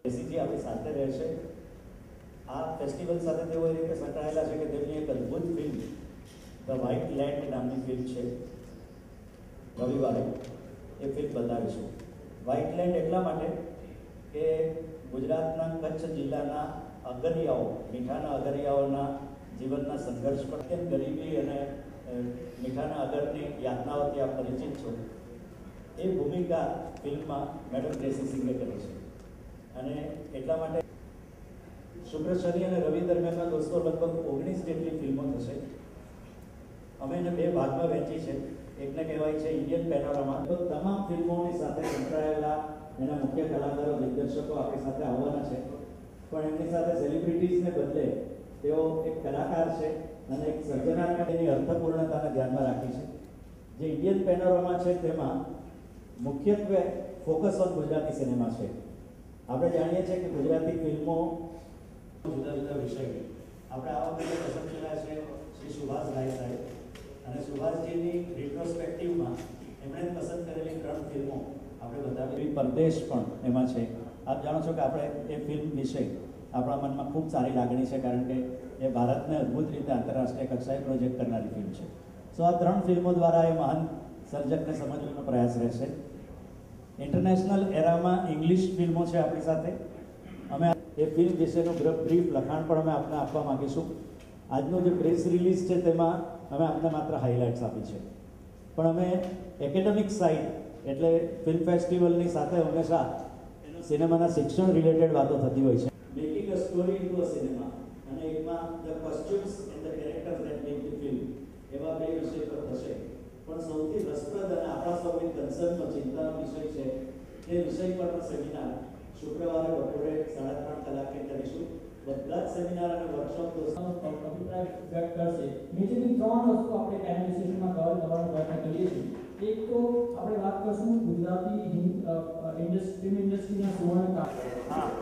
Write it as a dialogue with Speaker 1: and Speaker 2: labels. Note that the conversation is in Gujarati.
Speaker 1: એસીજી આપણી સાથે રહેશે. આ ફેસ્ટિવલ સાથે તેઓ એ રીતે સંકળાયેલા છે કે તેમની એક અદ્ભુત ફિલ્મ ધ વ્હાઇટ લેન્ડ નામની ફિલ્મ છે. રવિવારે એ ફિલ્મ બતાવીશું. વ્હાઇટ લેન્ડ એટલા માટે કે ગુજરાતના કચ્છ જિલ્લાના અગરિયાઓ, મીઠાના અગરિયાઓના જીવનના સંઘર્ષ પર કેમ ગરીબી અને મીઠાના અગરની યાતનાઓથી આપ પરિચિત છો, એ ભૂમિકા ફિલ્મમાં મેડમ ટ્રેસી સિંઘે કરી છે. અને એટલા માટે શુક્ર, શનિ અને રવિ દરમિયાનના દોસ્તો લગભગ 19 જેટલી ફિલ્મો થશે. અમે એને 2 ભાગમાં વહેંચી છે. એકને કહેવાય છે ઇન્ડિયન પેનોરામા. તો તમામ ફિલ્મોની સાથે સંકળાયેલા એના મુખ્ય કલાકારો, દિગ્દર્શકો આપણી સાથે આવવાના છે. પણ એમની સાથે સેલિબ્રિટીઝને બદલે તેઓ એક કલાકાર છે અને એક સર્જનાત્મકની અર્થપૂર્ણતાને ધ્યાનમાં રાખી છે. જે ઇન્ડિયન પેનોરામા છે તેમાં મુખ્યત્વે ફોકસ ઓન ગુજરાતી સિનેમા છે. આપણે જાણીએ છીએ કે ગુજરાતી ફિલ્મો જુદા જુદા વિષયો. આપણે આ વખતે પસંદ કર્યા છે શ્રી સુભાષ રાય સાહેબ, અને સુભાષજીની રિટ્રોસ્પેક્ટિવમાં એમણે પસંદ કરેલી 3 ફિલ્મો આપણે બતાવી. પરદેશ પણ એમાં છે. આપ જાણો છો કે આપણે એ ફિલ્મ વિશે આપણા મનમાં ખૂબ સારી લાગણી છે, કારણ કે એ ભારતને અદ્ભુત રીતે આંતરરાષ્ટ્રીય કક્ષાએ પ્રોજેક્ટ કરનારી ફિલ્મ છે. સો આ 3 ફિલ્મો દ્વારા એ મહાન સર્જકને સમજવાનો પ્રયાસ રહેશે. ઇન્ટરનેશનલ એરામાં ઇંગ્લિશ ફિલ્મો છે આપણી સાથે. અમે એ ફિલ્મ વિશેનું બ્રીફ લખાણ પણ અમે આપને આપવા માગીશું. આજનું જે પ્રેસ રિલીઝ છે તેમાં અમે આપને માત્ર હાઇલાઇટ્સ આપી છે, પણ અમે એકેડેમિક સાઇડ એટલે ફિલ્મ ફેસ્ટિવલની સાથે હંમેશા સિનેમાના શિક્ષણ રિલેટેડ વાતો થતી હોય છે. Making a story into a cinema અને એકમાં the costumes and the characters that make the film, એવા 2 વિષય પર થશે. પણ સૌથી રસપ્રદ અને આપણા સૌની કન્સર્નનો, ચિંતાનો વિષય છે તે વિષય પરનો સેમિનાર શુક્રવારે બપોરે 3:30 કલાકે કરીશું. બધા જ સેમિનાર અને વર્કશોપ
Speaker 2: અભિપ્રાય વ્યક્ત કરશે. નીચેની 3 વસ્તુ આપણે પેનલ સેશનમાં કવર કરવાનો પ્રયત્ન કરીએ છીએ. એક તો આપણે વાત કરશું ગુજરાતી ફિલ્મ ઇન્ડસ્ટ્રીના સુવર્ણકાળ.